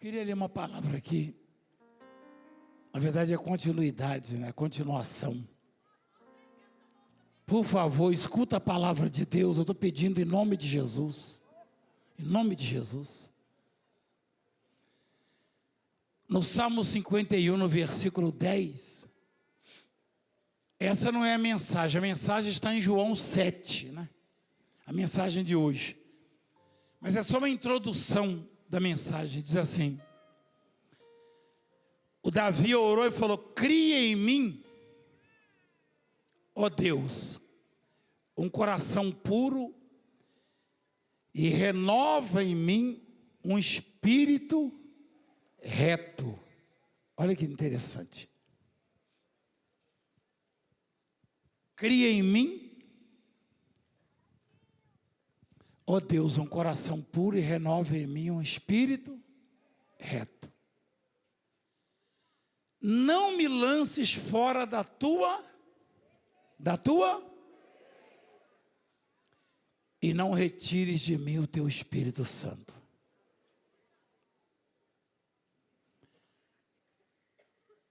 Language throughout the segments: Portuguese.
queria ler uma palavra aqui. Na verdade é continuidade, né? Continuação. Por favor, escuta a palavra de Deus. Eu estou pedindo em nome de Jesus. Em nome de Jesus. No Salmo 51, no versículo 10. Essa não é a mensagem está em João 7, né? A mensagem de hoje. Mas é só uma introdução da mensagem. Diz assim: o Davi orou e falou: cria em mim, ó Deus, um coração puro e renova em mim um espírito reto. Olha que interessante. Cria em mim, ó Deus, um coração puro e renova em mim um espírito reto. Não me lances fora da tua e não retires de mim o teu Espírito Santo.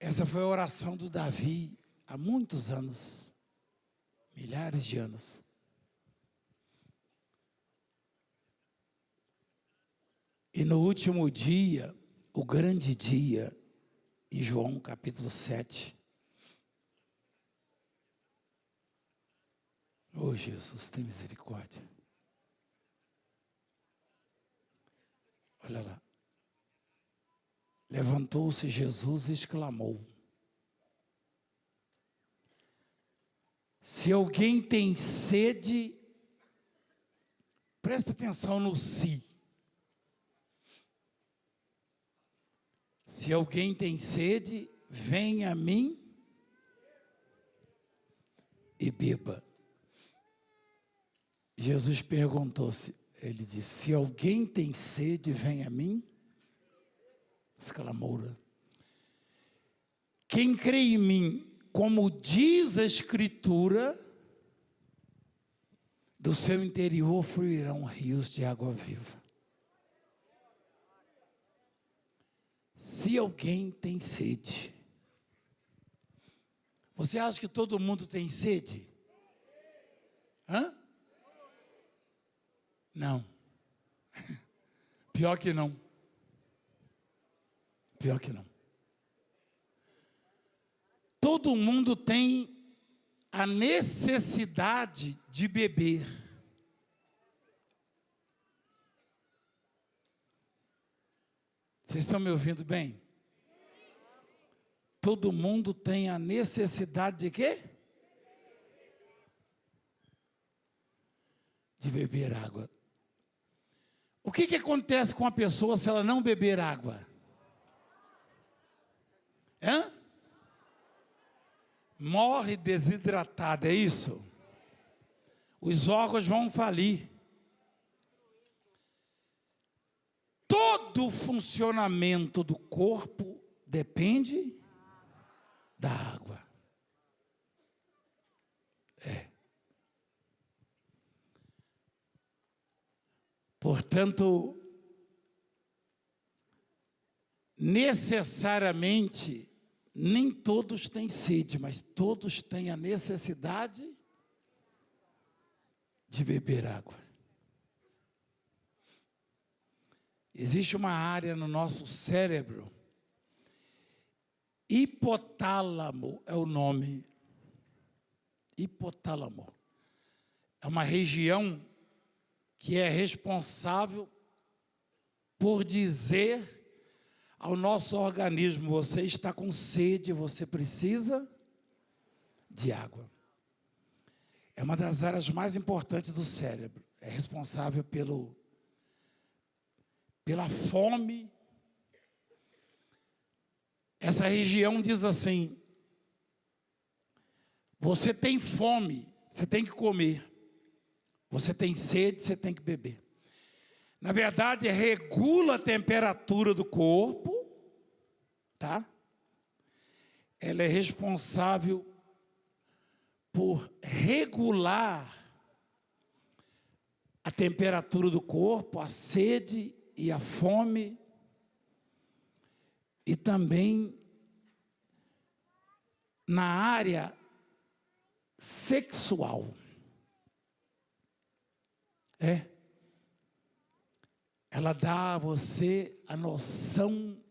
Essa foi a oração do Davi há muitos anos, milhares de anos. E no último dia, o grande dia, em João capítulo 7. Oh Jesus, tem misericórdia. Olha lá. Levantou-se Jesus e exclamou: se alguém tem sede, presta atenção no si. Se alguém tem sede, venha a mim e beba. Jesus perguntou-se, ele disse: se alguém tem sede, venha a mim. Exclamou. Quem crê em mim, como diz a Escritura, do seu interior fluirão rios de água viva. Se alguém tem sede. Você acha que todo mundo tem sede? Hã? Não. Pior que não. Pior que não. Todo mundo tem a necessidade de beber. Vocês estão me ouvindo bem? Todo mundo tem a necessidade de quê? De beber água. O que acontece com a pessoa se ela não beber água? Hã? Morre desidratada, é isso? Os órgãos vão falir. Todo o funcionamento do corpo depende da água. Portanto, necessariamente, nem todos têm sede, mas todos têm a necessidade de beber água. Existe uma área no nosso cérebro, hipotálamo é o nome, hipotálamo. É uma região que é responsável por dizer ao nosso organismo: você está com sede, você precisa de água. É uma das áreas mais importantes do cérebro. É responsável pela fome. Essa região diz assim: você tem fome, você tem que comer. Você tem sede, você tem que beber. Na verdade, regula a temperatura do corpo, tá? Ela é responsável por regular a temperatura do corpo, a sede e a fome e também na área sexual. Ela dá a você a noção,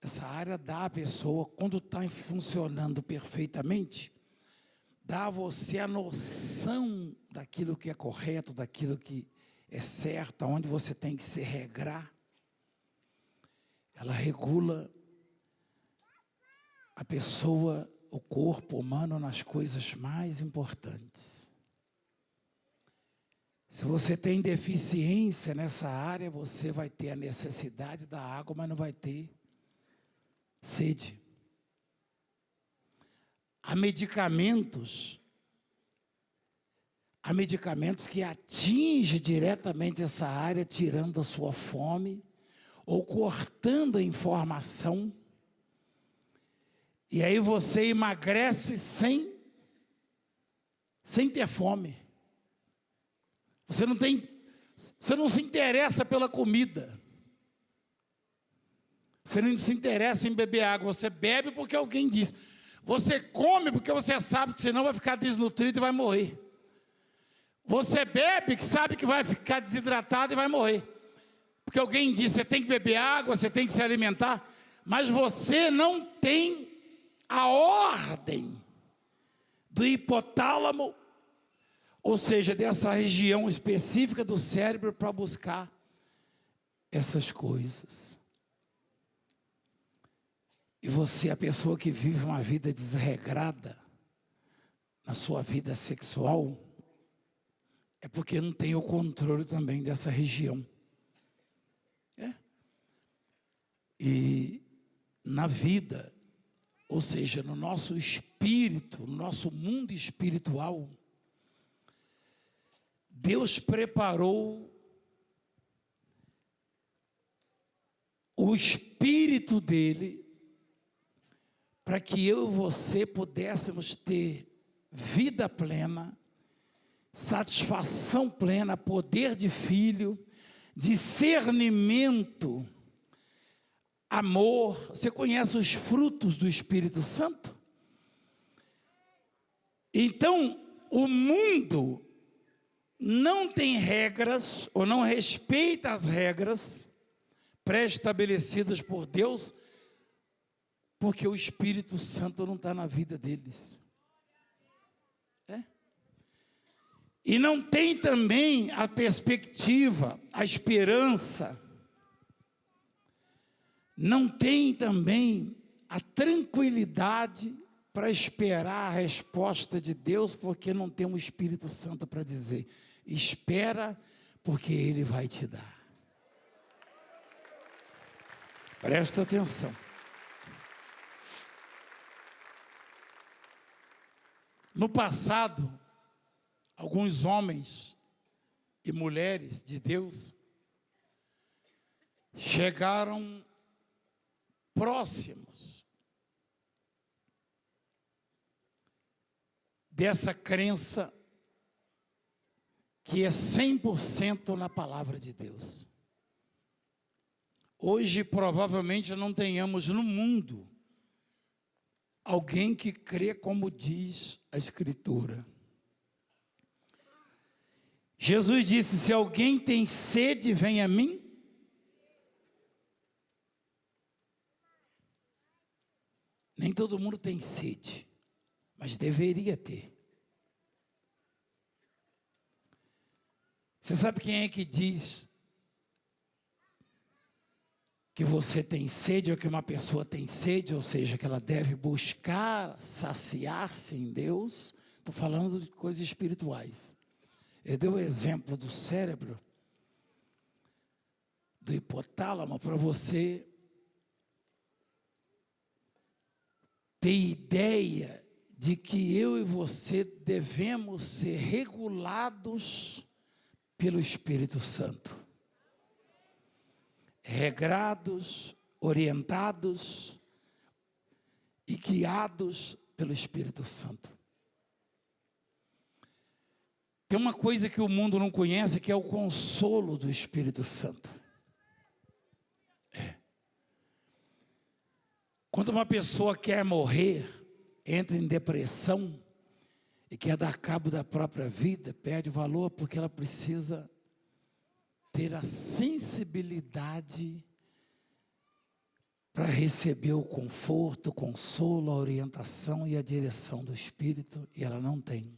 essa área dá à pessoa, quando está funcionando perfeitamente, dá a você a noção daquilo que é correto, daquilo que é certo, aonde você tem que se regrar. Ela regula a pessoa, o corpo humano, nas coisas mais importantes. Se você tem deficiência nessa área, você vai ter a necessidade da água, mas não vai ter sede. Há medicamentos que atingem diretamente essa área, tirando a sua fome, ou cortando a informação, e aí você emagrece sem ter fome. Você não se interessa pela comida. Você não se interessa em beber água. Você bebe porque alguém diz. Você come porque você sabe que senão vai ficar desnutrido e vai morrer. Você bebe que sabe que vai ficar desidratado e vai morrer. Porque alguém diz, você tem que beber água, você tem que se alimentar. Mas você não tem a ordem do hipotálamo, ou seja, dessa região específica do cérebro para buscar essas coisas. E você, a pessoa que vive uma vida desregrada na sua vida sexual, é porque não tem o controle também dessa região. E na vida, ou seja, no nosso espírito, no nosso mundo espiritual, Deus preparou o Espírito dele para que eu e você pudéssemos ter vida plena, satisfação plena, poder de filho, discernimento, amor. Você conhece os frutos do Espírito Santo? Então, o mundo não tem regras, ou não respeita as regras pré-estabelecidas por Deus, porque o Espírito Santo não está na vida deles. E não tem também a perspectiva, a esperança, não tem também a tranquilidade para esperar a resposta de Deus, porque não tem um Espírito Santo para dizer, espera, porque Ele vai te dar. Presta atenção. No passado, alguns homens e mulheres de Deus chegaram próximos dessa crença que é 100% na palavra de Deus. Hoje, provavelmente, não tenhamos no mundo alguém que crê como diz a Escritura. Jesus disse, se alguém tem sede, vem a mim. Nem todo mundo tem sede, mas deveria ter. Você sabe quem é que diz que você tem sede, ou que uma pessoa tem sede, ou seja, que ela deve buscar saciar-se em Deus? Estou falando de coisas espirituais. Eu dei o exemplo do cérebro, do hipotálamo, para você ter ideia de que eu e você devemos ser regulados pelo Espírito Santo. Regrados, orientados e guiados pelo Espírito Santo. Tem uma coisa que o mundo não conhece, que é o consolo do Espírito Santo. Quando uma pessoa quer morrer, entra em depressão e quer dar cabo da própria vida, perde o valor porque ela precisa ter a sensibilidade para receber o conforto, o consolo, a orientação e a direção do Espírito, e ela não tem.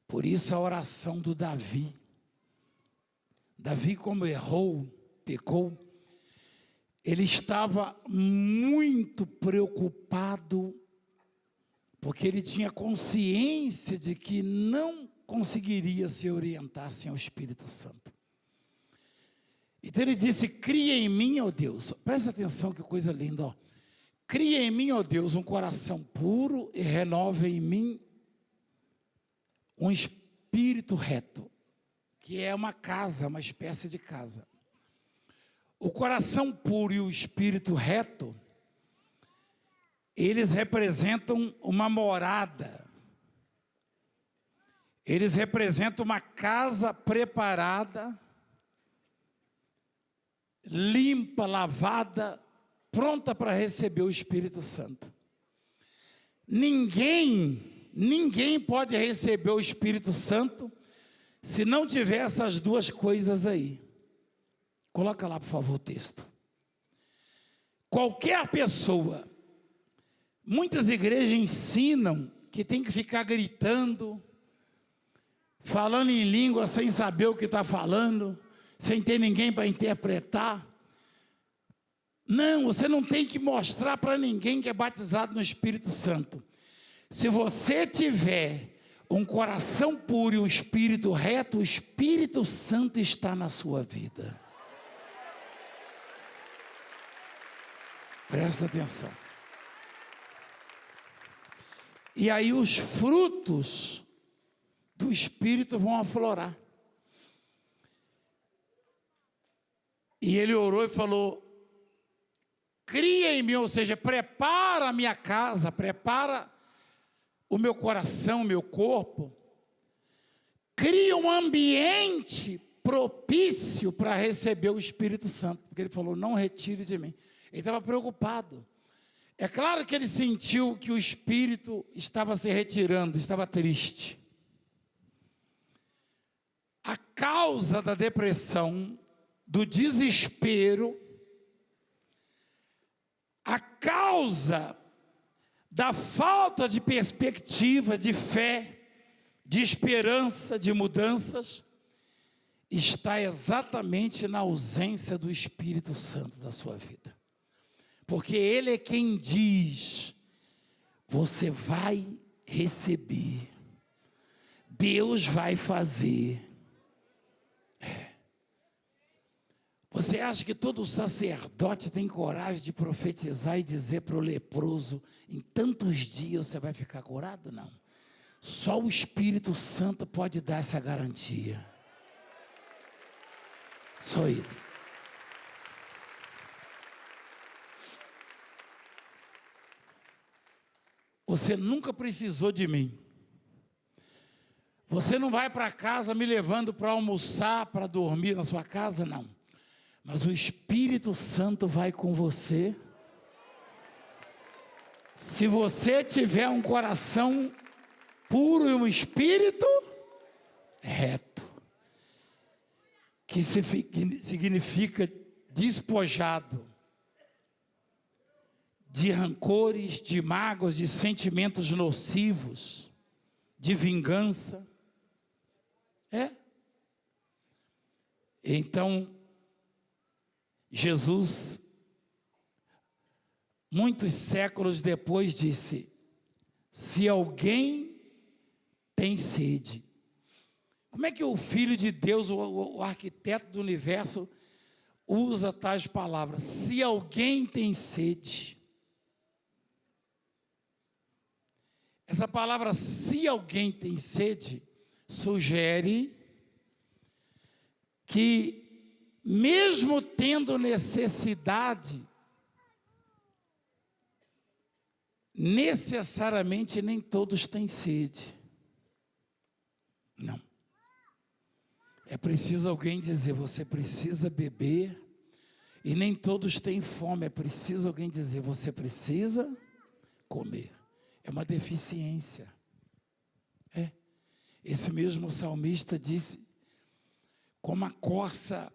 Por isso a oração do Davi. Davi, como errou, pecou, ele estava muito preocupado, porque ele tinha consciência de que não conseguiria se orientar sem o Espírito Santo. Então ele disse: cria em mim, ó Deus, presta atenção que coisa linda, ó. Cria em mim, ó Deus, um coração puro e renova em mim um espírito reto, que é uma casa, uma espécie de casa. O coração puro e o espírito reto, eles representam uma morada, eles representam uma casa preparada, limpa, lavada, pronta para receber o Espírito Santo. Ninguém pode receber o Espírito Santo se não tiver essas duas coisas aí. Coloca lá, por favor, o texto. Qualquer pessoa, muitas igrejas ensinam que tem que ficar gritando, falando em língua sem saber o que está falando, sem ter ninguém para interpretar. Não, você não tem que mostrar para ninguém que é batizado no Espírito Santo. Se você tiver um coração puro e um espírito reto, o Espírito Santo está na sua vida. Presta atenção. E aí os frutos do Espírito vão aflorar. E ele orou e falou: cria em mim, ou seja, prepara a minha casa, prepara o meu coração, o meu corpo, cria um ambiente propício para receber o Espírito Santo, porque ele falou: não retire de mim. Ele estava preocupado. É claro que ele sentiu que o Espírito estava se retirando, estava triste. A causa da depressão, do desespero, a causa da falta de perspectiva, de fé, de esperança, de mudanças, está exatamente na ausência do Espírito Santo da sua vida. Porque Ele é quem diz: você vai receber, Deus vai fazer. Você acha que todo sacerdote tem coragem de profetizar e dizer para o leproso: em tantos dias você vai ficar curado? Não. Só o Espírito Santo pode dar essa garantia. Só Ele. Você nunca precisou de mim. Você não vai para casa me levando para almoçar, para dormir na sua casa, não. Mas o Espírito Santo vai com você. Se você tiver um coração puro e um espírito reto, que significa despojado de rancores, de mágoas, de sentimentos nocivos, de vingança. Então, Jesus, muitos séculos depois, disse: se alguém tem sede. Como é que o Filho de Deus, o arquiteto do universo, usa tais palavras? Se alguém tem sede. Essa palavra, se alguém tem sede, sugere que, mesmo tendo necessidade, necessariamente nem todos têm sede. Não. É preciso alguém dizer: você precisa beber, E nem todos têm fome, é preciso alguém dizer, você precisa comer. É uma deficiência. Esse mesmo salmista disse, como a corça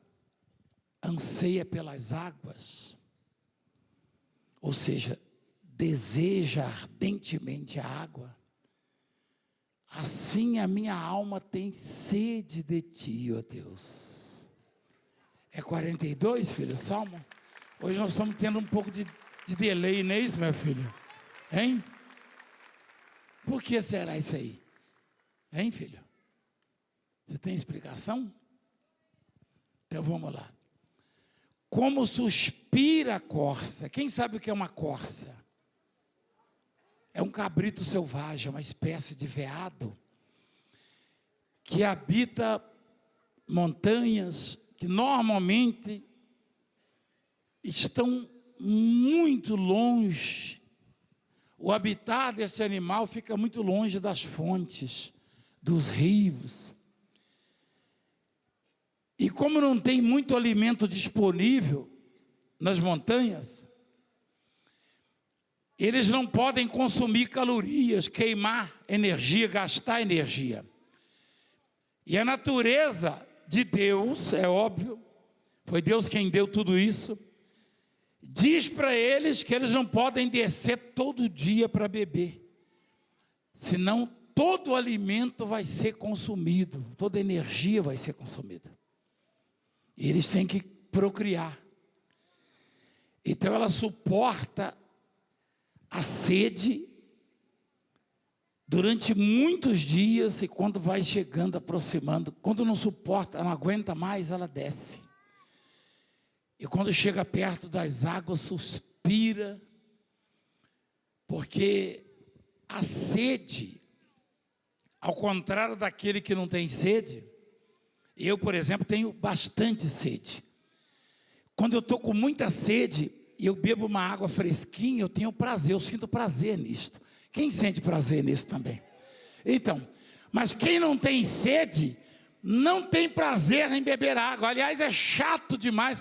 anseia pelas águas, ou seja, deseja ardentemente a água, assim a minha alma tem sede de ti, ó Deus. É 42, filho, Salmo? Hoje nós estamos tendo um pouco de delay, não é isso, meu filho? Hein? Por que será isso aí? Hein, filho? Você tem explicação? Então vamos lá. Como suspira a corça. Quem sabe o que é uma corça? É um cabrito selvagem, uma espécie de veado que habita montanhas que normalmente estão muito longe. O habitat desse animal fica muito longe das fontes, dos rios. E como não tem muito alimento disponível nas montanhas, eles não podem consumir calorias, queimar energia, gastar energia. E a natureza de Deus, é óbvio, foi Deus quem deu tudo isso, diz para eles que eles não podem descer todo dia para beber, senão todo o alimento vai ser consumido, toda a energia vai ser consumida. E eles têm que procriar. Então ela suporta a sede durante muitos dias, e quando vai chegando, aproximando, quando não suporta, não aguenta mais, ela desce. E quando chega perto das águas, suspira, porque a sede, ao contrário daquele que não tem sede, eu, por exemplo, tenho bastante sede. Quando eu estou com muita sede e eu bebo uma água fresquinha, eu tenho prazer, eu sinto prazer nisto. Quem sente prazer nisso também? Então, mas quem não tem sede, não tem prazer em beber água. Aliás, é chato demais.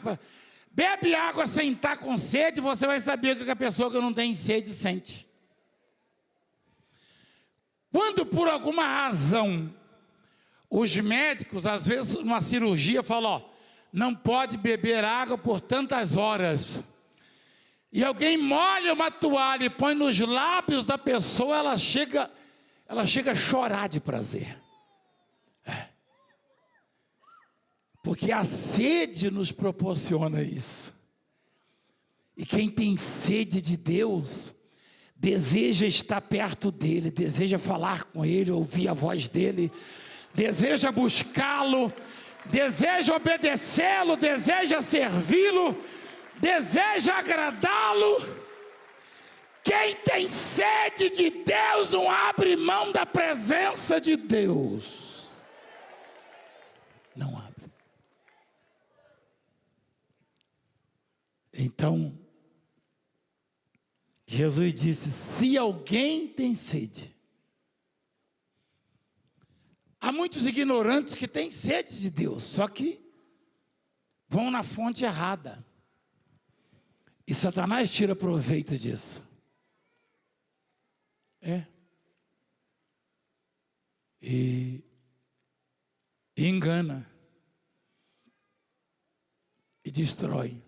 Bebe água sem estar com sede, você vai saber o que a pessoa que não tem sede sente. Quando por alguma razão, os médicos, às vezes, numa cirurgia, falam, ó, não pode beber água por tantas horas. E alguém molha uma toalha e põe nos lábios da pessoa, ela chega a chorar de prazer. Porque a sede nos proporciona isso. E quem tem sede de Deus, deseja estar perto dele, deseja falar com ele, ouvir a voz dele, deseja buscá-lo, deseja obedecê-lo, deseja servi-lo, deseja agradá-lo. Quem tem sede de Deus não abre mão da presença de Deus. Não abre. Então, Jesus disse, se alguém tem sede. Há muitos ignorantes que têm sede de Deus, só que vão na fonte errada. E Satanás tira proveito disso. E engana. E destrói.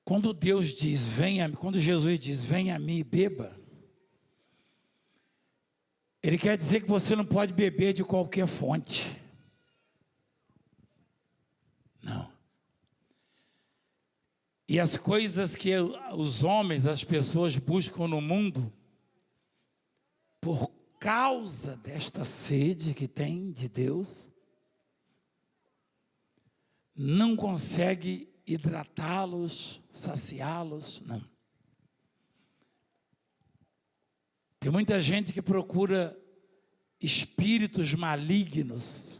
Quando Deus diz, quando Jesus diz, venha a mim e beba, Ele quer dizer que você não pode beber de qualquer fonte. Não. E as coisas que os homens, as pessoas buscam no mundo, por causa desta sede que tem de Deus, não consegue hidratá-los, saciá-los, não. Tem muita gente que procura espíritos malignos.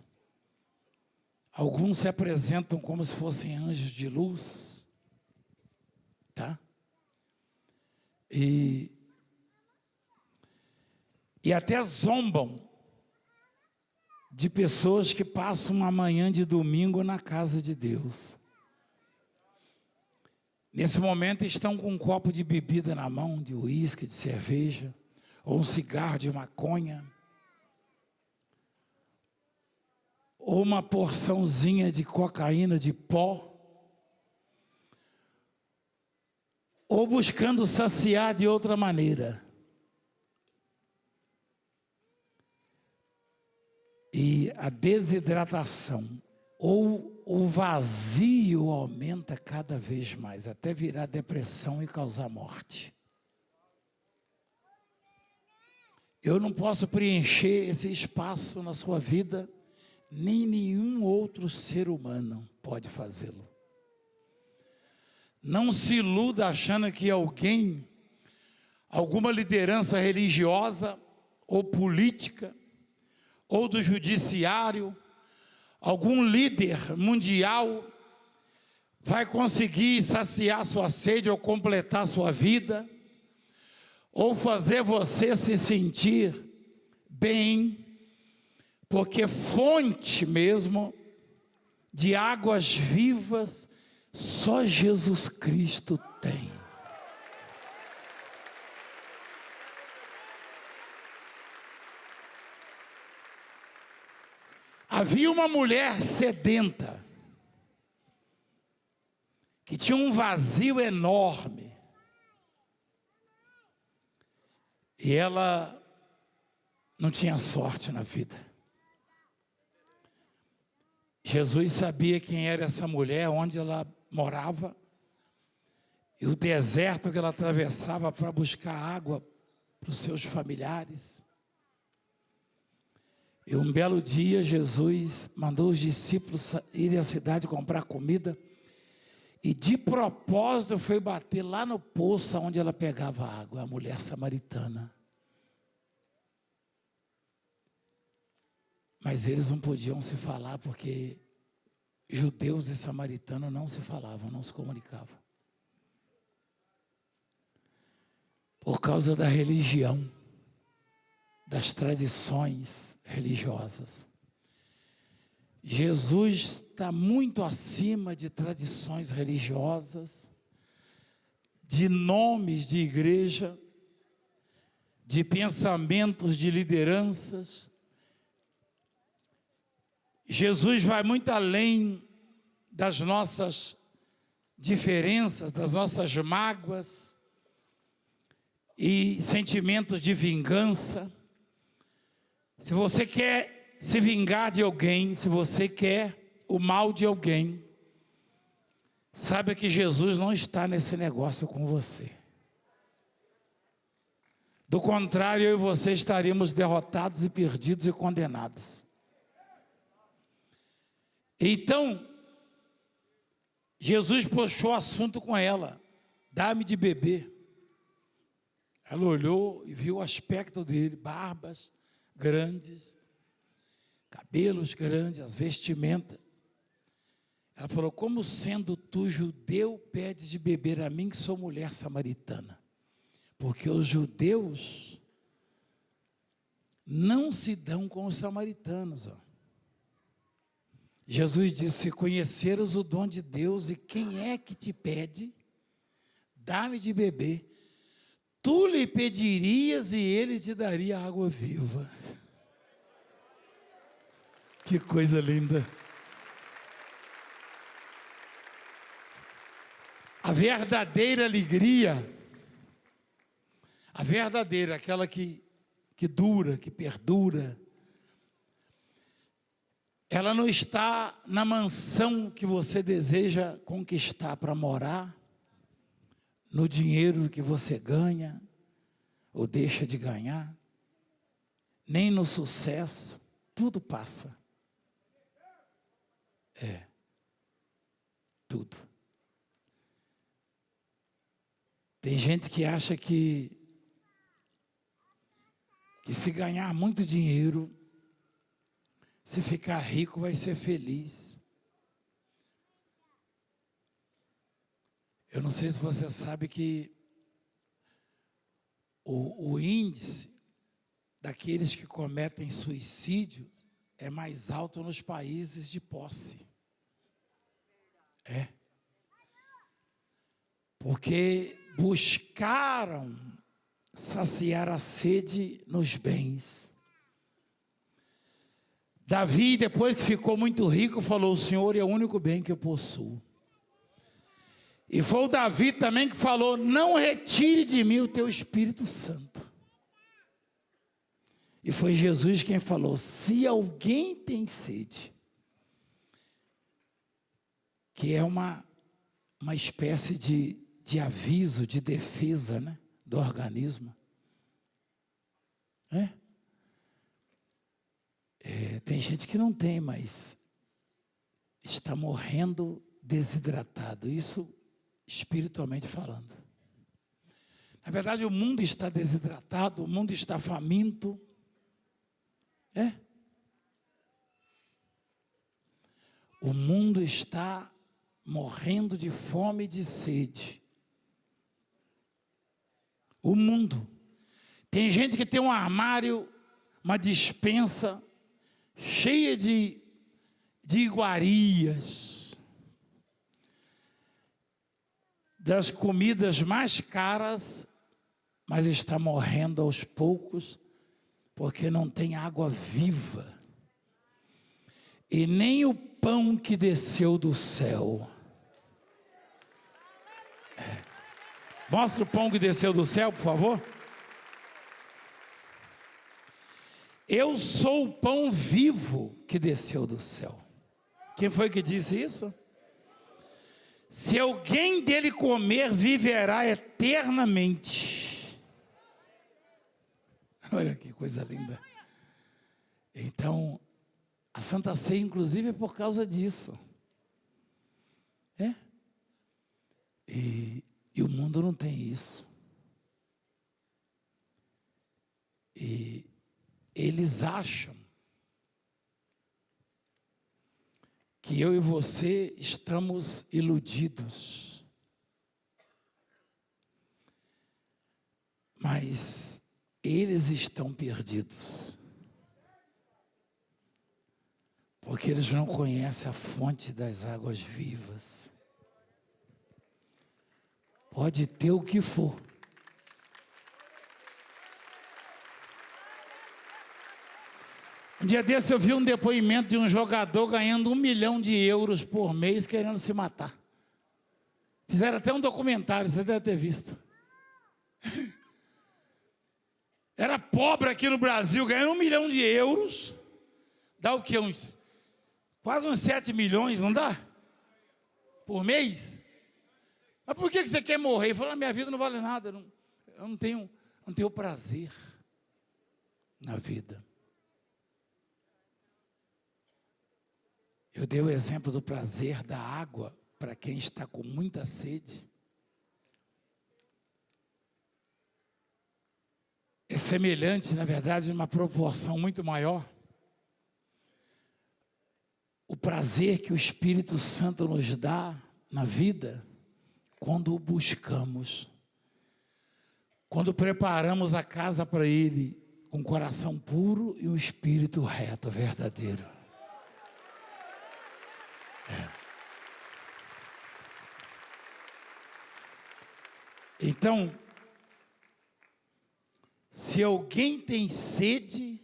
Alguns se apresentam como se fossem anjos de luz, tá? E até zombam de pessoas que passam uma manhã de domingo na casa de Deus. nesse momento estão com um copo de bebida na mão, de uísque, de cerveja, ou um cigarro de maconha, ou uma porçãozinha de cocaína de pó, ou buscando saciar de outra maneira. E a desidratação ou o vazio aumenta cada vez mais, até virar depressão e causar morte. Eu não posso preencher esse espaço na sua vida, nem nenhum outro ser humano pode fazê-lo. Não se iluda achando que alguém, alguma liderança religiosa ou política, ou do judiciário, algum líder mundial, vai conseguir saciar sua sede ou completar sua vida, ou fazer você se sentir bem, porque fonte mesmo de águas vivas só Jesus Cristo tem. Havia uma mulher sedenta, que tinha um vazio enorme, e ela não tinha sorte na vida. Jesus sabia quem era essa mulher, onde ela morava, e o deserto que ela atravessava para buscar água para os seus familiares. E um belo dia, Jesus mandou os discípulos irem à cidade comprar comida, e de propósito foi bater lá no poço onde ela pegava água, a mulher samaritana. Mas eles não podiam se falar, porque judeus e samaritanos não se falavam, não se comunicavam. Por causa da religião, das tradições religiosas. Jesus está muito acima de tradições religiosas, de nomes de igreja, de pensamentos de lideranças. Jesus vai muito além das nossas diferenças, das nossas mágoas e sentimentos de vingança. Se você quer se vingar de alguém, se você quer o mal de alguém, saiba que Jesus não está nesse negócio com você. Do contrário, eu e você estaríamos derrotados e perdidos e condenados. Então, Jesus puxou o assunto com ela: dá-me de beber. Ela olhou e viu o aspecto dele: barbas grandes, cabelos grandes, as vestimentas. Ela falou: como sendo tu judeu, pedes de beber a mim, que sou mulher samaritana? Porque os judeus não se dão com os samaritanos, ó. Jesus disse: se conheceres o dom de Deus e quem é que te pede, dá-me de beber, tu lhe pedirias e ele te daria água viva. Que coisa linda. A verdadeira alegria, a verdadeira, aquela que dura, que perdura, ela não está na mansão que você deseja conquistar para morar, no dinheiro que você ganha ou deixa de ganhar, nem no sucesso. Tudo passa. Tudo. Tem gente que acha que se ganhar muito dinheiro, se ficar rico, vai ser feliz. Eu não sei se você sabe que o índice daqueles que cometem suicídio é mais alto nos países de posse. porque buscaram saciar a sede nos bens. Davi, depois que ficou muito rico, falou: o Senhor é o único bem que eu possuo. E foi o Davi também que falou: não retire de mim o teu Espírito Santo. E foi Jesus quem falou: se alguém tem sede, que é uma espécie de aviso, de defesa, né, do organismo. Tem gente que não tem, mas está morrendo desidratado. Isso espiritualmente falando. Na verdade, o mundo está desidratado, o mundo está faminto. O mundo está morrendo de fome e de sede. O mundo. Tem gente que tem um armário, uma despensa cheia de iguarias, das comidas mais caras, mas está morrendo aos poucos, porque não tem água viva, e nem o pão que desceu do céu. Mostra o pão que desceu do céu, por favor. Eu sou o pão vivo que desceu do céu. Quem foi que disse isso? Se alguém dele comer, viverá eternamente. Olha que coisa linda. Então, a Santa Ceia, inclusive, é por causa disso. E o mundo não tem isso. E eles acham que eu e você estamos iludidos. Mas eles estão perdidos. Porque eles não conhecem a fonte das águas vivas. Pode ter o que for. Um dia desse eu vi um depoimento de um jogador ganhando 1 milhão de euros por mês querendo se matar. Fizeram até um documentário, você deve ter visto. Era pobre aqui no Brasil, ganhando 1 milhão de euros. Dá o quê? Quase uns 7 milhões, não dá? Por mês? Mas por que você quer morrer? Ele falou: minha vida não vale nada, eu não tenho prazer na vida. Eu dei o exemplo do prazer da água para quem está com muita sede. É semelhante, na verdade, numa proporção muito maior. O prazer que o Espírito Santo nos dá na vida, quando o buscamos, quando preparamos a casa para Ele, com um coração puro e um espírito reto, verdadeiro. Então, se alguém tem sede,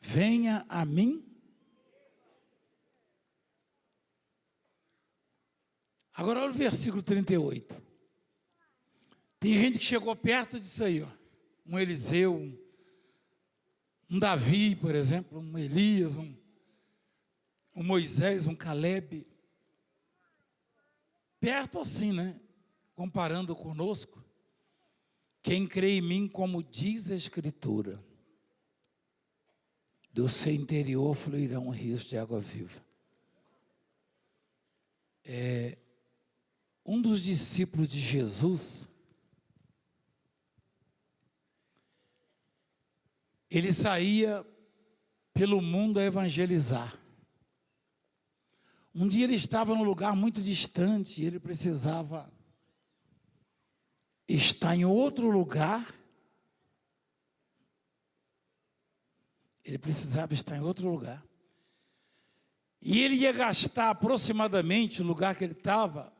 venha a mim. Agora olha o versículo 38. Tem gente que chegou perto disso aí, ó. Um Eliseu, um Davi, por exemplo, um Elias, um Moisés, um Caleb. Perto assim, né? Comparando conosco. Quem crê em mim, como diz a Escritura, do seu interior fluirão rios de água viva. Um dos discípulos de Jesus, ele saía pelo mundo a evangelizar. Um dia ele estava num lugar muito distante, e ele precisava estar em outro lugar. Ele precisava estar em outro lugar. E ele ia gastar aproximadamente, o lugar que ele estava,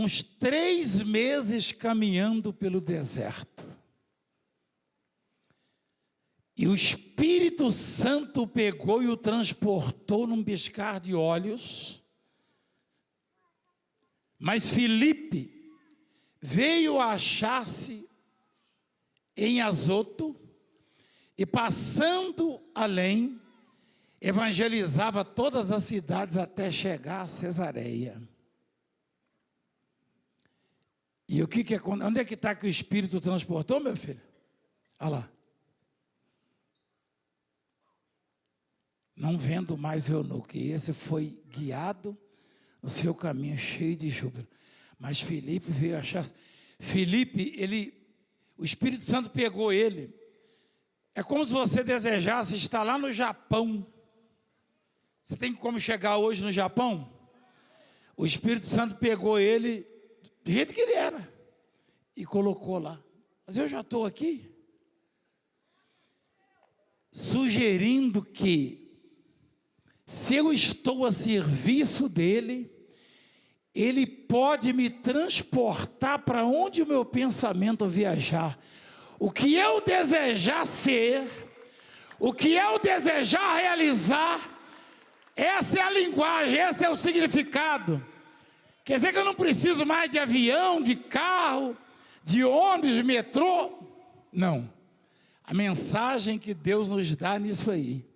uns 3 meses caminhando pelo deserto. E o Espírito Santo pegou e o transportou num piscar de olhos. Mas Filipe veio a achar-se em Azoto e, passando além, evangelizava todas as cidades até chegar a Cesareia. E o que aconteceu? Onde é que está que o Espírito transportou, meu filho? Olha lá. Não vendo mais o eunuco, e esse foi guiado no seu caminho cheio de júbilo. Mas Filipe veio achar. Filipe, o Espírito Santo pegou ele. É como se você desejasse estar lá no Japão. Você tem como chegar hoje no Japão? O Espírito Santo pegou ele do jeito que ele era e colocou lá. Mas eu já estou aqui. Sugerindo que, se eu estou a serviço dele, ele pode me transportar para onde o meu pensamento viajar. O que eu desejar ser, o que eu desejar realizar, essa é a linguagem, esse é o significado. Quer dizer que eu não preciso mais de avião, de carro, de ônibus, de metrô. Não. A mensagem que Deus nos dá nisso aí.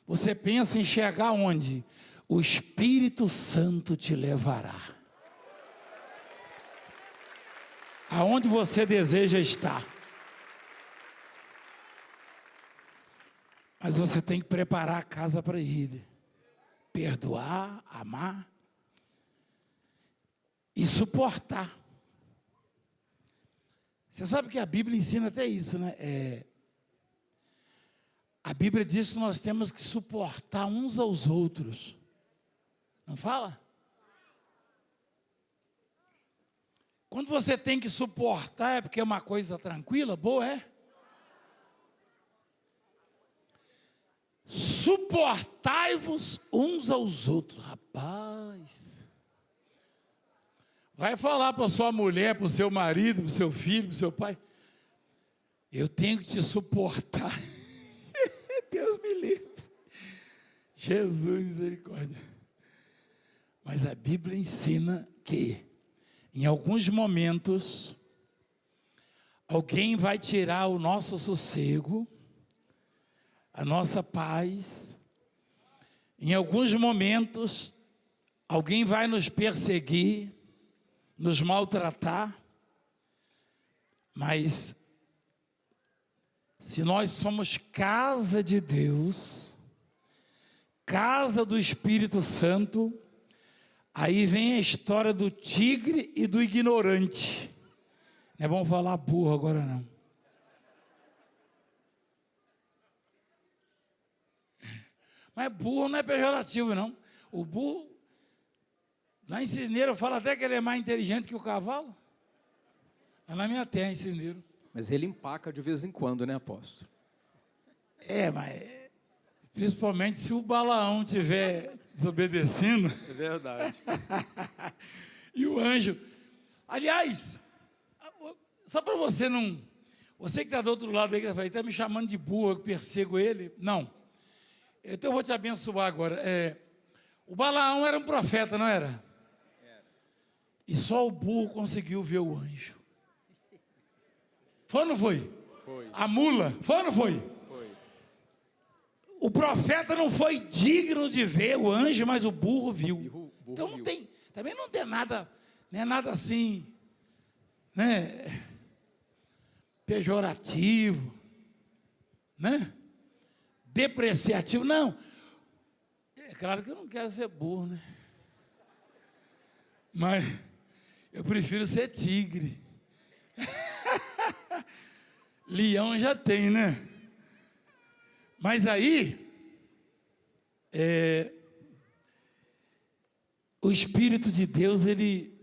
Você pensa em chegar onde? O Espírito Santo te levará. Aonde você deseja estar. Mas você tem que preparar a casa para ele. Perdoar, amar e suportar. Você sabe que a Bíblia ensina até isso, né? A Bíblia diz que nós temos que suportar uns aos outros. Não fala? Quando você tem que suportar, é porque é uma coisa tranquila, boa, é? Suportai-vos uns aos outros. Rapaz, vai falar para sua mulher, para o seu marido, para o seu filho, para o seu pai: eu tenho que te suportar. Deus me livre. Jesus, misericórdia. Mas a Bíblia ensina que, em alguns momentos, alguém vai tirar o nosso sossego, a nossa paz. Em alguns momentos, alguém vai nos perseguir, nos maltratar. Mas, se nós somos casa de Deus, casa do Espírito Santo, aí vem a história do tigre e do ignorante. Não é bom falar burro agora não. Mas burro não é pejorativo não. O burro, lá em Cisneiro, fala até que ele é mais inteligente que o cavalo. É na minha terra, em Cisneiro. Mas ele empaca de vez em quando, né, apóstolo? Mas principalmente se o Balaão estiver desobedecendo. É verdade. E o anjo. Aliás, só para você não... Você que está do outro lado aí, que está me chamando de burro, eu perseguo ele. Não. Então eu vou te abençoar agora. O Balaão era um profeta, não era? Era. E só o burro conseguiu ver o anjo. Foi ou não foi? Foi. A mula, foi ou não foi? Foi. O profeta não foi digno de ver o anjo, mas o burro viu. Então não tem, também não tem nada, não é nada assim, né? Pejorativo, né? Depreciativo, não. É claro que eu não quero ser burro, né? Mas eu prefiro ser tigre. Leão já tem, né? Mas aí, o Espírito de Deus, ele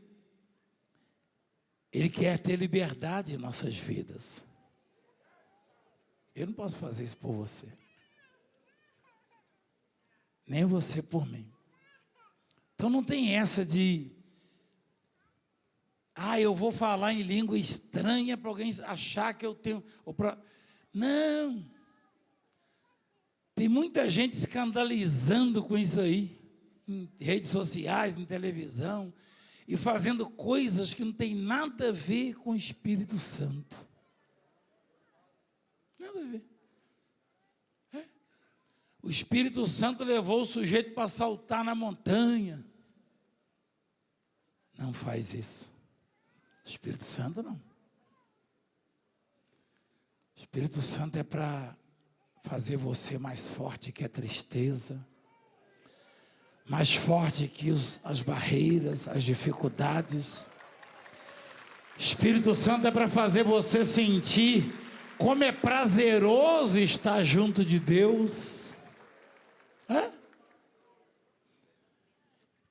quer ter liberdade em nossas vidas. Eu não posso fazer isso por você. Nem você por mim. Então não tem essa de eu vou falar em língua estranha para alguém achar que eu tenho... Não. Tem muita gente escandalizando com isso aí, em redes sociais, em televisão, e fazendo coisas que não tem nada a ver com o Espírito Santo. Nada a ver. O Espírito Santo levou o sujeito para saltar na montanha. Não faz isso. O Espírito Santo não. O Espírito Santo é para fazer você mais forte que a tristeza, mais forte que as barreiras, as dificuldades. O Espírito Santo é para fazer você sentir como é prazeroso estar junto de Deus.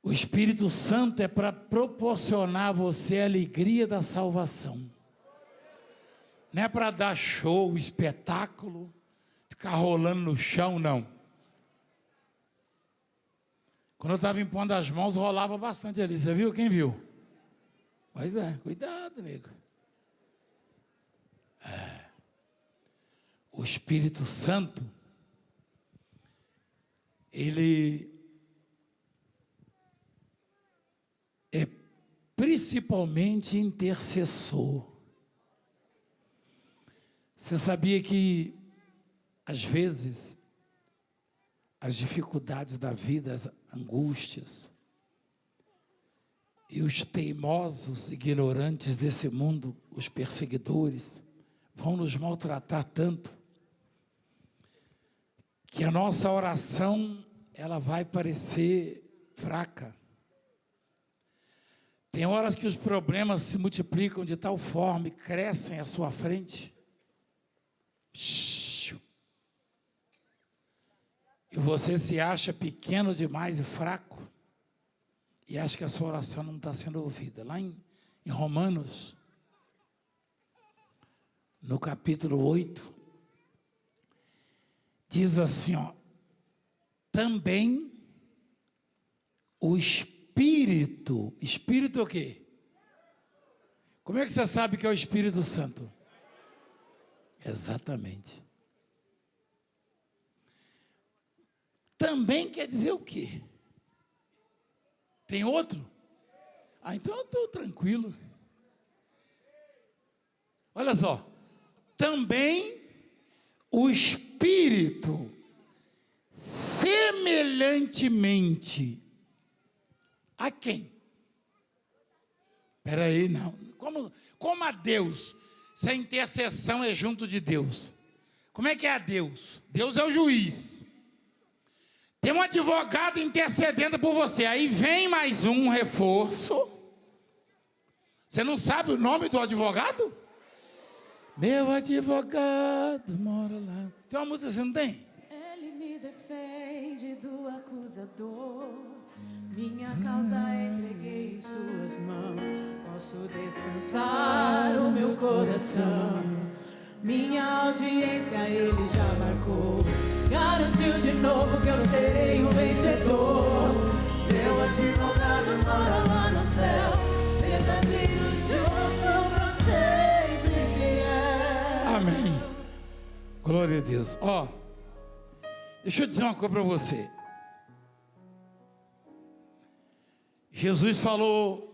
O Espírito Santo é para proporcionar a você a alegria da salvação. Não é para dar show, espetáculo, ficar rolando no chão, não. Quando eu estava impondo as mãos, rolava bastante ali. Você viu? Quem viu? Pois é, cuidado, nego. O Espírito Santo, ele é principalmente intercessor. Você sabia que, às vezes, as dificuldades da vida, as angústias, e os teimosos, ignorantes desse mundo, os perseguidores, vão nos maltratar tanto, que a nossa oração, ela vai parecer fraca. Tem horas que os problemas se multiplicam de tal forma e crescem à sua frente. E você se acha pequeno demais e fraco. E acha que a sua oração não está sendo ouvida. Lá em Romanos, no capítulo 8, diz assim, também o Espírito é o quê? Como é que você sabe que é o Espírito Santo? Exatamente. Também quer dizer o quê? Tem outro? Então eu estou tranquilo. Olha só. Também o Espírito, semelhantemente a quem? Espera aí, não. Como a Deus? Se a intercessão é junto de Deus. Como é que é a Deus? Deus é o juiz. Tem um advogado intercedendo por você. Aí vem mais um reforço. Você não sabe o nome do advogado? Meu advogado mora lá. Tem uma música, você não tem? Ele me defende do acusador. Minha causa entreguei em suas mãos. Posso descansar o meu coração. Minha audiência ele já marcou. Garantiu de novo que eu serei o vencedor. Meu advogado mora lá no céu. Verdadeiro justo pra sempre fiel. Amém. Glória a Deus. Deixa eu dizer uma coisa para você. Jesus falou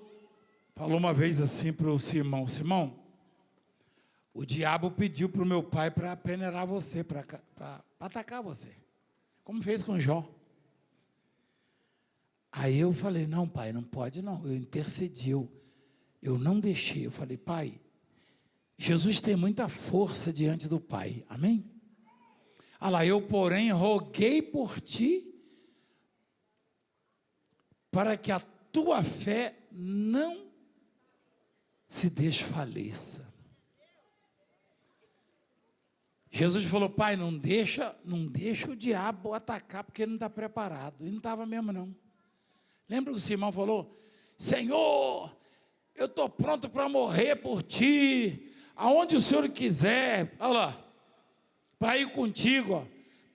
uma vez assim para o Simão: Simão, o diabo pediu para o meu pai para peneirar você, para atacar você, como fez com Jó. Aí eu falei: não, pai, não pode não. Eu intercedi, eu não deixei. Eu falei: pai, Jesus tem muita força diante do Pai, amém? Eu, porém, roguei por ti, para que a tua fé não se desfaleça. Jesus falou: pai, não deixa o diabo atacar, porque ele não está preparado. E não estava mesmo não. Lembra que o Simão falou: Senhor, eu estou pronto para morrer por ti, aonde o Senhor quiser, olha lá, para ir contigo,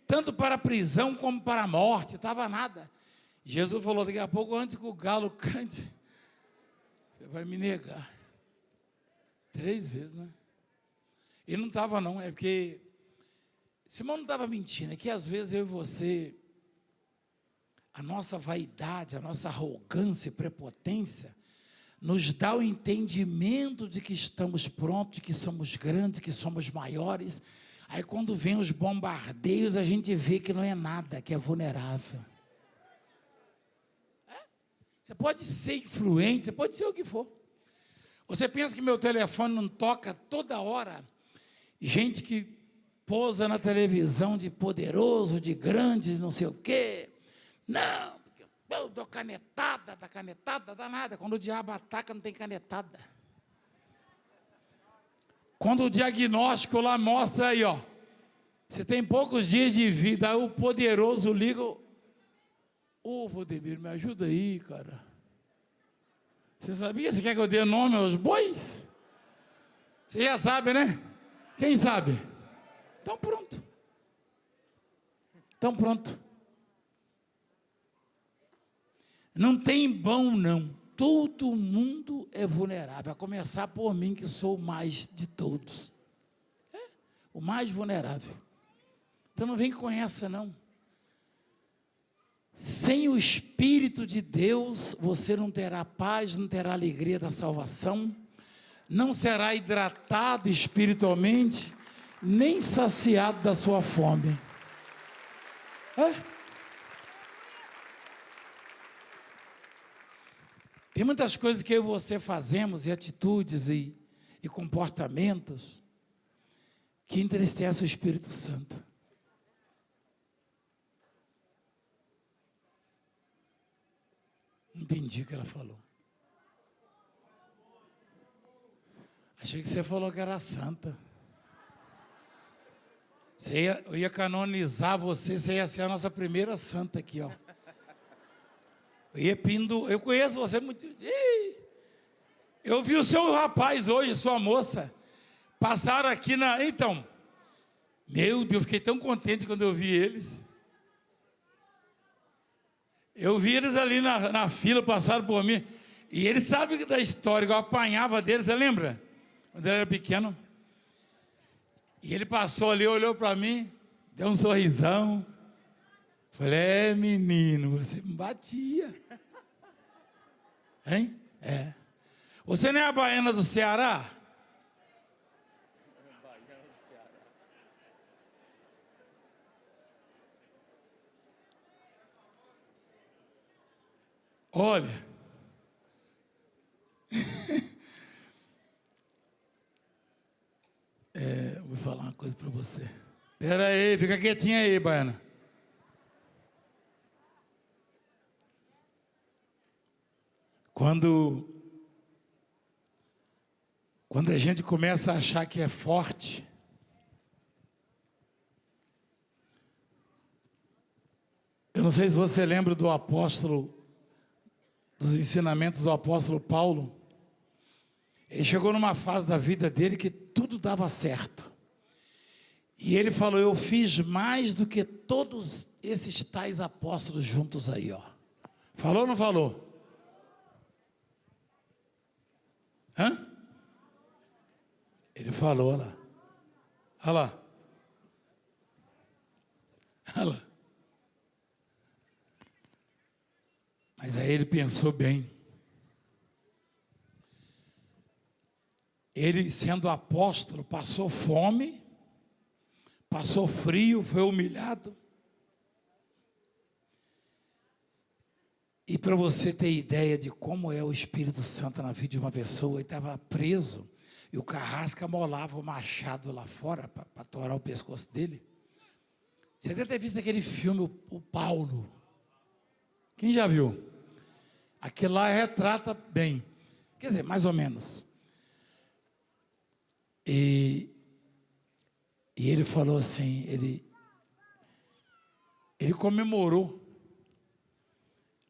tanto para a prisão como para a morte. Estava nada. Jesus falou: daqui a pouco, antes que o galo cante, você vai me negar. 3 vezes, né? Ele não estava, não, é porque Simão não estava mentindo, é que às vezes eu e você, a nossa vaidade, a nossa arrogância e prepotência, nos dá o entendimento de que estamos prontos, de que somos grandes, que somos maiores. Aí quando vem os bombardeios, a gente vê que não é nada, que é vulnerável. Você pode ser influente, você pode ser o que for. Você pensa que meu telefone não toca toda hora? Gente que pousa na televisão de poderoso, de grande, não sei o quê. Não, eu dou canetada, dá nada. Quando o diabo ataca, não tem canetada. Quando o diagnóstico lá mostra aí, ó, você tem poucos dias de vida, aí o poderoso liga, ô, Valdemiro, me ajuda aí, cara. Você sabia? Você quer que eu dê nome aos bois? Você já sabe, né? Quem sabe? Então pronto. Então pronto. Não tem bom, não. Todo mundo é vulnerável, a começar por mim, que sou o mais de todos. O mais vulnerável. Então não vem com essa, não. Sem o Espírito de Deus, você não terá paz, não terá alegria da salvação, não será hidratado espiritualmente, nem saciado da sua fome. Tem muitas coisas que eu e você fazemos, e atitudes e comportamentos, que entristecem o Espírito Santo. Não entendi o que ela falou. Achei que você falou que era santa. Eu ia canonizar você, você ia ser a nossa primeira santa aqui, ó. Eu conheço você muito. Eu vi o seu rapaz hoje, sua moça, passaram aqui Então, meu Deus, fiquei tão contente quando eu vi eles. Eu vi eles ali na fila, passaram por mim. E eles sabem da história, que eu apanhava deles, você lembra? Quando ele era pequeno. E ele passou ali, olhou para mim, deu um sorrisão. Falei, menino, você me batia. Hein? É. Você não é a baiana do Ceará? Olha. Vou falar uma coisa para você. Espera aí, fica quietinha aí, baiana. Quando a gente começa a achar que é forte, eu não sei se você lembra do apóstolo, dos ensinamentos do apóstolo Paulo. Ele chegou numa fase da vida dele que tudo dava certo. E ele falou, eu fiz mais do que todos esses tais apóstolos juntos aí, ó. Falou ou não falou? Ele falou, olha lá. Olha lá. Olha lá. Mas aí ele pensou bem. Ele, sendo apóstolo, passou fome, passou frio, foi humilhado. E para você ter ideia de como é o Espírito Santo na vida de uma pessoa, ele estava preso, e o carrasco amolava o machado lá fora, para torar o pescoço dele. Você deve ter visto aquele filme, o Paulo. Quem já viu? Aquele lá retrata bem. Quer dizer, mais ou menos. E ele falou assim, ele comemorou.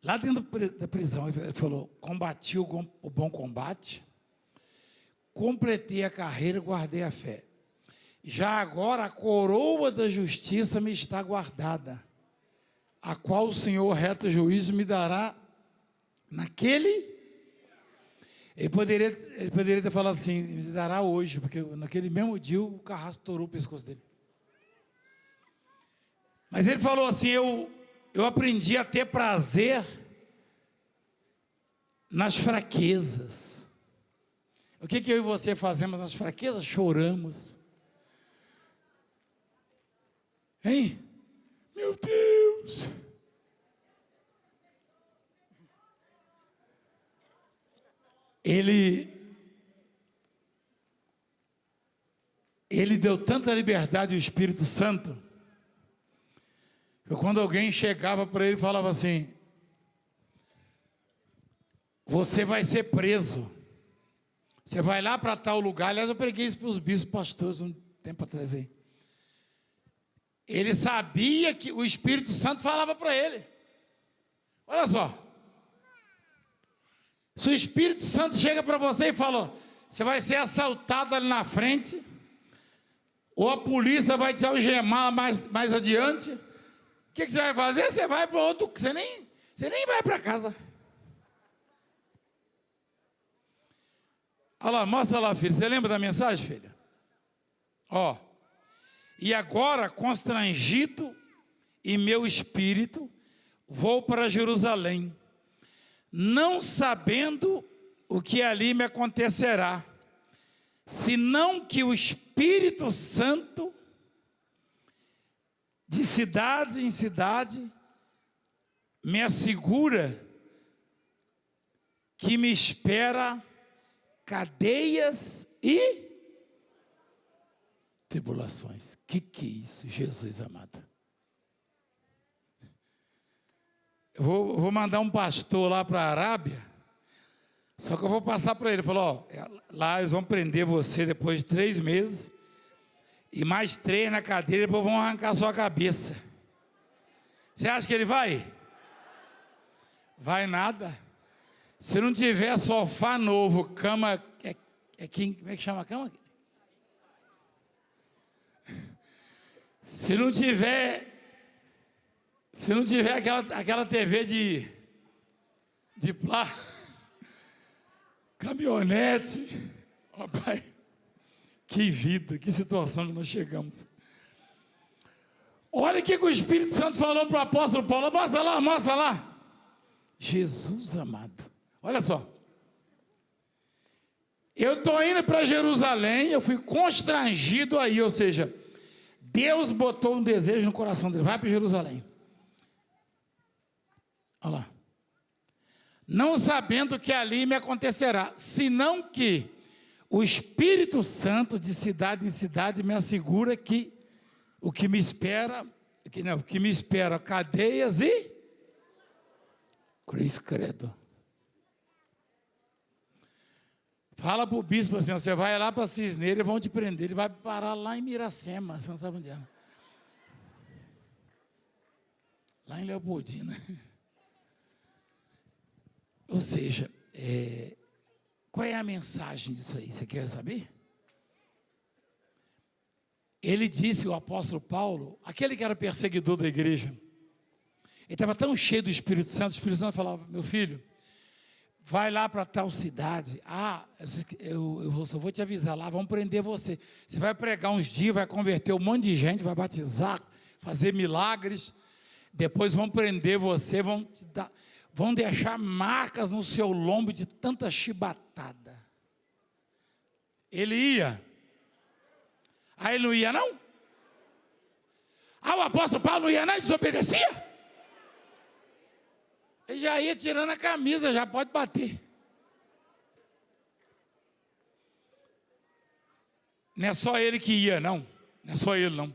Lá dentro da prisão, ele falou, combati o bom combate, completei a carreira e guardei a fé. Já agora a coroa da justiça me está guardada, a qual o Senhor reto juízo me dará naquele. Ele poderia ter falado assim, me dará hoje, porque naquele mesmo dia o carrasco estourou o pescoço dele. Mas ele falou assim, eu aprendi a ter prazer nas fraquezas. O que eu e você fazemos nas fraquezas? Choramos. Hein? Meu Deus! Ele deu tanta liberdade ao Espírito Santo, que quando alguém chegava para ele e falava assim, você vai ser preso, você vai lá para tal lugar. Aliás, eu preguei isso para os bispos pastores um tempo atrás aí. Ele sabia que o Espírito Santo falava para ele. Olha só. Se o Espírito Santo chega para você e fala, você vai ser assaltado ali na frente, ou a polícia vai te algemar mais adiante, o que você vai fazer? Você vai para outro, você nem vai para casa. Olha lá, mostra lá, filho. Você lembra da mensagem, filha? Ó. E agora, constrangido em meu espírito, vou para Jerusalém, não sabendo o que ali me acontecerá, senão que o Espírito Santo, de cidade em cidade, me assegura que me espera cadeias e tribulações. Que é isso, Jesus amado? Eu vou mandar um pastor lá para a Arábia, só que eu vou passar para ele, falou, lá eles vão prender você depois de 3 meses, e mais 3 na cadeira, depois vão arrancar a sua cabeça. Você acha que ele vai? Vai nada. Se não tiver sofá novo, cama, como é que chama a cama? Se não tiver aquela TV de plástico, caminhonete, ó pai, que vida, que situação que nós chegamos. Olha o que o Espírito Santo falou para o apóstolo Paulo, mostra lá. Jesus amado, olha só. Eu estou indo para Jerusalém, eu fui constrangido aí, ou seja, Deus botou um desejo no coração dele, vai para Jerusalém. Olha lá. Não sabendo que ali me acontecerá, senão que o Espírito Santo de cidade em cidade me assegura que o que me espera, cadeias e cruz credo. Fala para o bispo assim, você vai lá para Cisneira e vão te prender, ele vai parar lá em Miracema, você não sabe onde é. Lá em Leopoldina. Ou seja, qual é a mensagem disso aí? Você quer saber? Ele disse, o apóstolo Paulo, aquele que era perseguidor da igreja, ele estava tão cheio do Espírito Santo, o Espírito Santo falava, meu filho, vai lá para tal cidade, eu só vou te avisar lá, vão prender você. Você vai pregar uns dias, vai converter um monte de gente, vai batizar, fazer milagres, depois vão prender você, vão deixar marcas no seu lombo de tanta chibatada. Ele ia. Aí ele não ia não? O apóstolo Paulo não ia não e desobedecia? Ele já ia tirando a camisa, já pode bater. Não é só ele que ia, não. Não é só ele, não.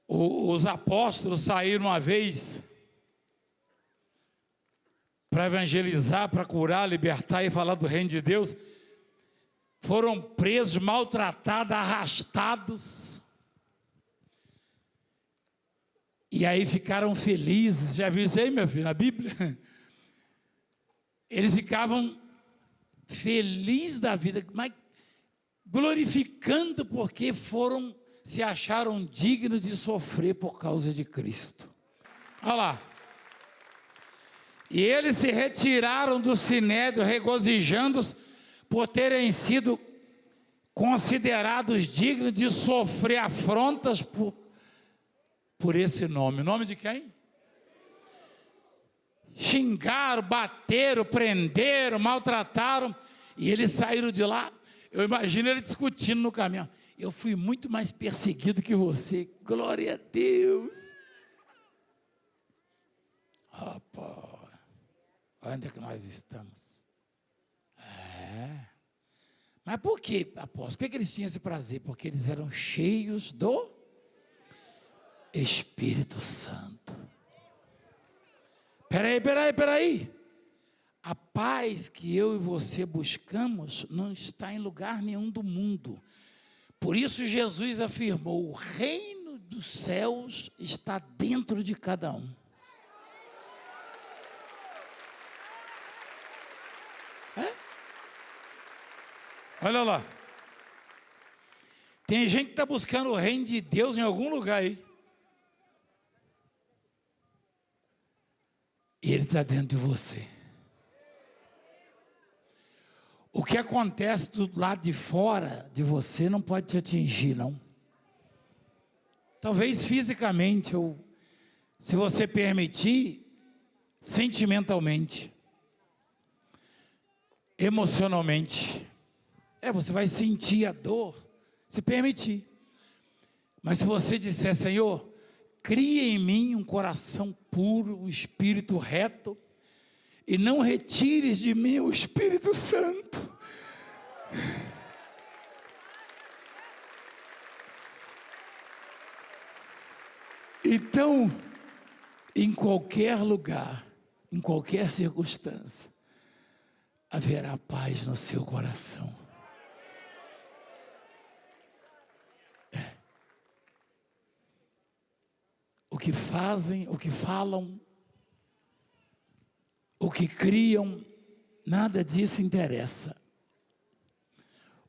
Os apóstolos saíram uma vez para evangelizar, para curar, libertar e falar do reino de Deus. Foram presos, maltratados, arrastados. E aí ficaram felizes. Já viu isso aí, meu filho, na Bíblia? Eles ficavam felizes da vida, mas glorificando porque se acharam dignos de sofrer por causa de Cristo. Olha lá. E eles se retiraram do sinédrio, regozijando-se por terem sido considerados dignos de sofrer afrontas por esse nome. O nome de quem? Xingaram, bateram, prenderam, maltrataram, e eles saíram de lá. Eu imagino ele discutindo no caminho. Eu fui muito mais perseguido que você. Glória a Deus. Rapaz, onde é que nós estamos? Mas por que, apóstolo? Por que eles tinham esse prazer? Porque eles eram cheios do Espírito Santo. Peraí. A paz que eu e você buscamos não está em lugar nenhum do mundo. Por isso Jesus afirmou: o reino dos céus está dentro de cada um. Olha lá. Tem gente que está buscando o reino de Deus em algum lugar aí. E ele está dentro de você. O que acontece do lado de fora de você não pode te atingir, não. Talvez fisicamente, ou se você permitir, sentimentalmente, emocionalmente. Você vai sentir a dor, se permitir. Mas se você disser: Senhor, cria em mim um coração puro, um espírito reto, e não retires de mim o Espírito Santo. Então, em qualquer lugar, em qualquer circunstância, haverá paz no seu coração. O que fazem, o que falam, o que criam, nada disso interessa.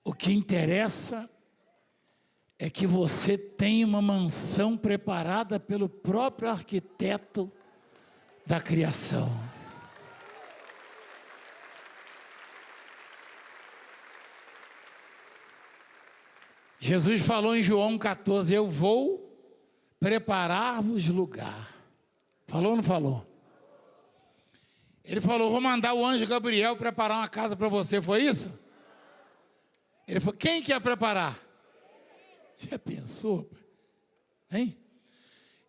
O que interessa é que você tem uma mansão preparada pelo próprio arquiteto da criação. Jesus falou em João 14: eu vou preparar-vos lugar. Falou ou não falou? Ele falou: vou mandar o anjo Gabriel preparar uma casa para você. Foi isso? Ele falou: quem quer preparar? Já pensou? Hein?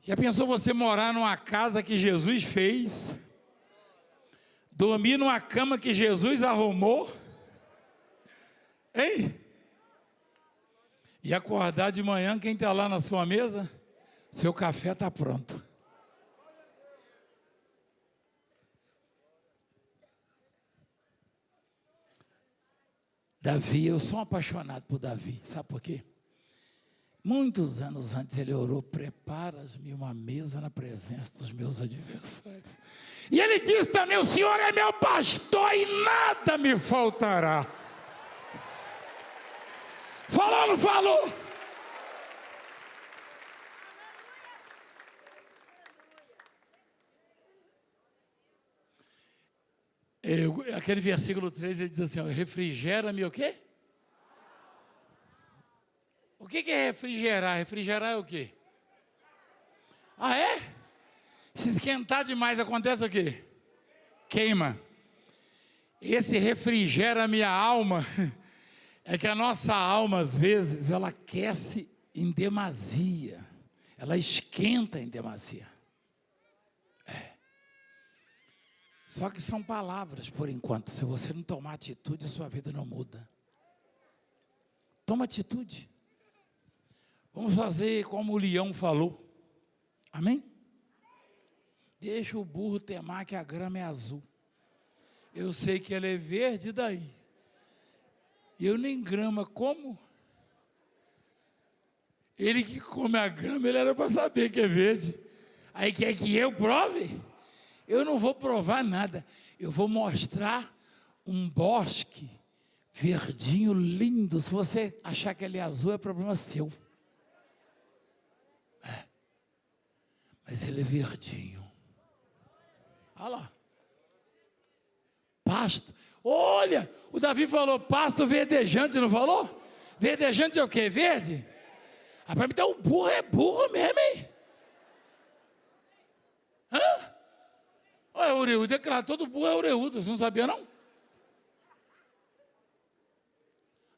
Já pensou você morar numa casa que Jesus fez? Dormir numa cama que Jesus arrumou? Hein? E acordar de manhã, quem está lá na sua mesa? Seu café está pronto. Davi, eu sou apaixonado por Davi. Sabe por quê? Muitos anos antes ele orou: preparas-me uma mesa na presença dos meus adversários. E ele disse também: o Senhor é meu pastor e nada me faltará. Falou ou não falou? Aquele versículo 3, ele diz assim: refrigera-me o quê? O que é refrigerar? Refrigerar é o quê? Ah, é? Se esquentar demais acontece o quê? Queima. Esse refrigera a minha alma. É que a nossa alma, às vezes, ela aquece em demasia. Ela esquenta em demasia. Só que são palavras, por enquanto. Se você não tomar atitude, sua vida não muda. Toma atitude. Vamos fazer como o leão falou. Amém? Deixa o burro temar que a grama é azul. Eu sei que ela é verde, e daí? Eu nem grama como. Ele que come a grama, ele era para saber que é verde. Aí quer que eu prove? Eu não vou provar nada. Eu vou mostrar um bosque verdinho, lindo. Se você achar que ele é azul, é problema seu. Mas ele é verdinho. Olha lá. pasto. Olha, o Davi falou pasto verdejante, não falou? Verdejante é o quê? Verde? Rapaz, então o burro é burro mesmo, hein? Hã? Olha, oreudo, é claro, todo burro é oreudo, você não sabia não?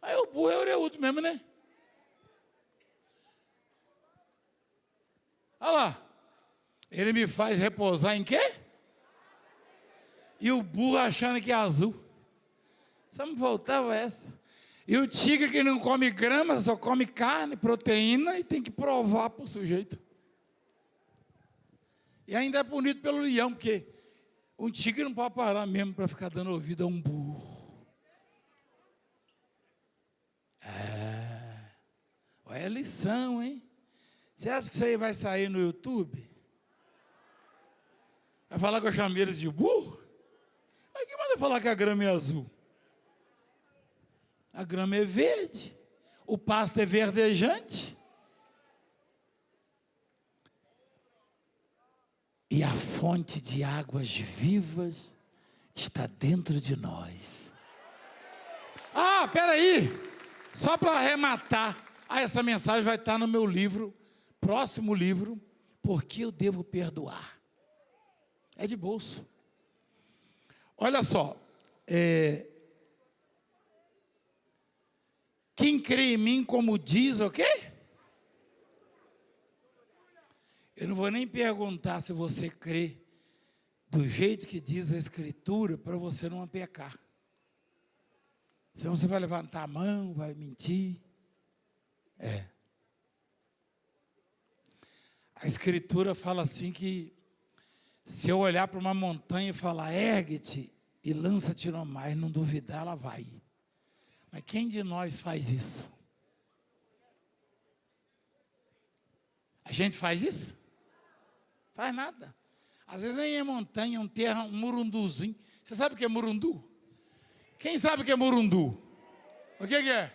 Aí o burro é oreudo mesmo, né? Olha lá, ele me faz repousar em quê? E o burro achando que é azul. Só me faltava essa. E o tigre que não come grama, só come carne, proteína, e tem que provar para o sujeito. E ainda é punido pelo leão, porque um tigre não pode parar mesmo para ficar dando ouvido a um burro. Olha a lição, hein? Você acha que isso aí vai sair no YouTube? Vai falar que eu chamei eles de burro? Aí quem manda falar que a grama é azul? A grama é verde, o pasto é verdejante. E a fonte de águas vivas está dentro de nós. Ah, peraí, só para arrematar. Essa mensagem vai estar no meu livro, próximo livro, Porque eu devo perdoar. É de bolso. Olha só, quem crê em mim como diz o quê? Eu não vou nem perguntar se você crê do jeito que diz a Escritura para você não pecar. Senão você vai levantar a mão, vai mentir. A Escritura fala assim que se eu olhar para uma montanha e falar, ergue-te e lança-te no mar, e não duvidar, ela vai. Mas quem de nós faz isso? A gente faz isso? Faz nada. Às vezes nem é montanha, é um terra, um murunduzinho. Você sabe o que é murundu? Quem sabe o que é murundu? O que é?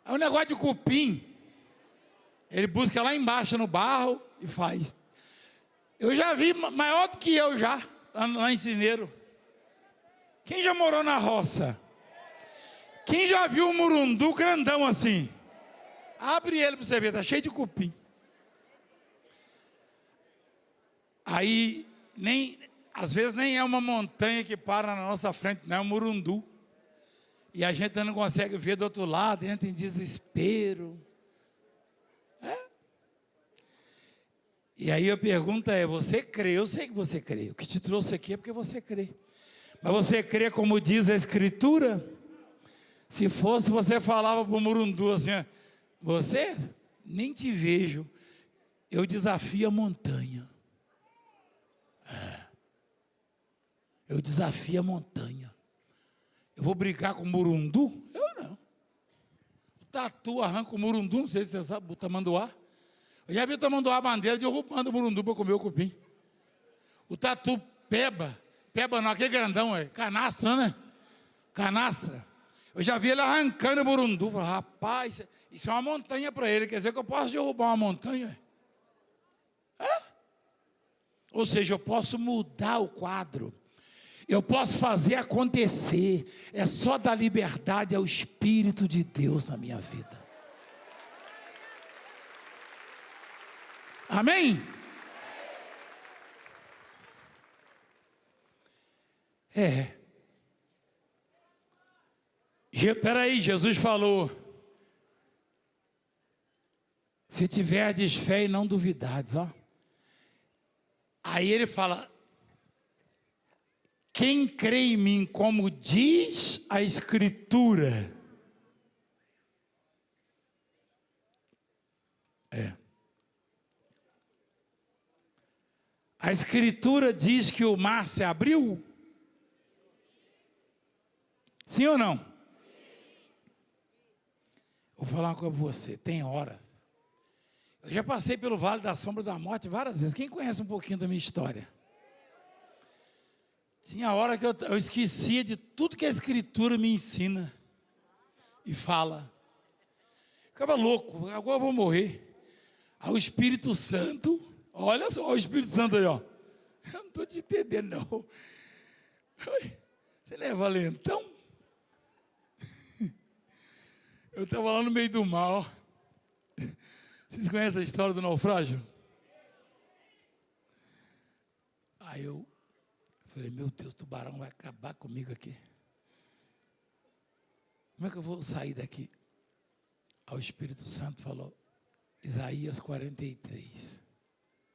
É um negócio de cupim. Ele busca lá embaixo no barro e faz. Eu já vi maior do que eu já, lá em Cineiro. Quem já morou na roça? Quem já viu um murundu grandão assim? Abre ele para você ver, está cheio de cupim. Aí, às vezes nem é uma montanha que para na nossa frente, não é um murundu. E a gente não consegue ver do outro lado, entra em desespero. E aí a pergunta é, você crê? Eu sei que você crê. O que te trouxe aqui é porque você crê. Mas você crê como diz a Escritura? Se fosse, você falava para o murundu assim, você nem te vejo, eu desafio a montanha. Eu desafio a montanha. Eu vou brigar com o murundu? Eu não. O tatu arranca o murundu, não sei se você sabe, o tamanduá. Eu já vi o tamanduá bandeira derrubando o murundu para comer o cupim. O tatu peba não, aquele grandão, canastra, né? Canastra. Eu já vi ele arrancando o murundu. Falei, rapaz, isso é uma montanha para ele. Quer dizer que eu posso derrubar uma montanha? Ou seja, eu posso mudar o quadro. Eu posso fazer acontecer. É só dar liberdade ao Espírito de Deus na minha vida. Amém? Espera aí, Jesus falou, se tiverdes fé e não duvidades, ó. Aí ele fala, quem crê em mim como diz a Escritura, a Escritura diz que o mar se abriu? Sim ou não? Vou falar uma coisa para você, tem horas. Eu já passei pelo Vale da Sombra da Morte várias vezes. Quem conhece um pouquinho da minha história? Tinha hora que eu esquecia de tudo que a Escritura me ensina e fala. Ficava louco, agora eu vou morrer. Aí o Espírito Santo, olha só o Espírito Santo aí, ó. Eu não estou te entendendo, não. Você não é valentão? Eu estava lá no meio do mar. Vocês conhecem a história do naufrágio? Aí eu falei, meu Deus, o tubarão vai acabar comigo aqui. Como é que eu vou sair daqui? Aí o Espírito Santo falou, Isaías 43.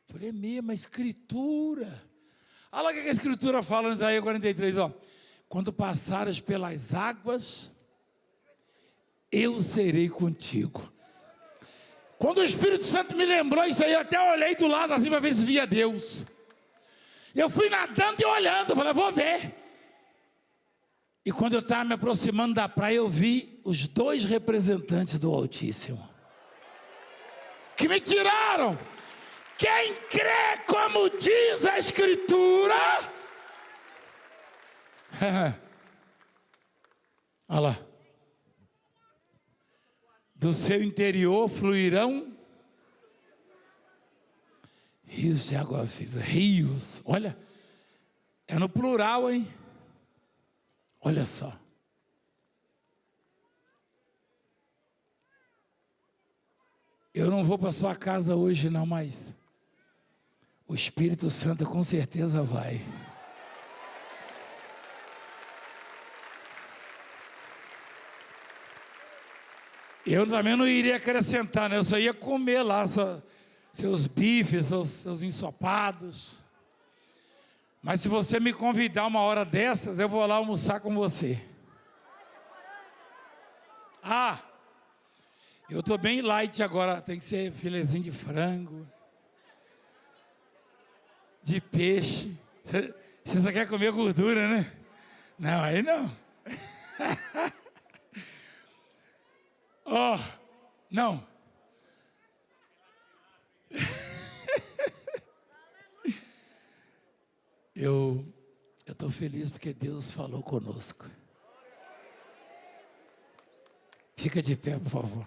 Eu falei, é mesmo, a escritura. Olha lá o que a escritura fala em Isaías 43, ó. Quando passares pelas águas, eu serei contigo. Quando o Espírito Santo me lembrou isso aí, eu até olhei do lado assim para ver se via Deus. Eu fui nadando e olhando, falei, vou ver. E quando eu estava me aproximando da praia, eu vi os 2 representantes do Altíssimo. Que me tiraram. Quem crê como diz a Escritura. Olha lá. Do seu interior fluirão rios de água viva. Rios. Olha, é no plural, hein? Olha só. Eu não vou para sua casa hoje não, mas o Espírito Santo com certeza vai. Eu também não iria acrescentar, né? Eu só ia comer lá seus bifes, seus ensopados. Mas se você me convidar uma hora dessas, eu vou lá almoçar com você. Ah, eu estou bem light agora, tem que ser filezinho de frango, de peixe. Você só quer comer gordura, né? Não, aí não. Oh, não. Eu estou feliz porque Deus falou conosco. Fica de pé, por favor.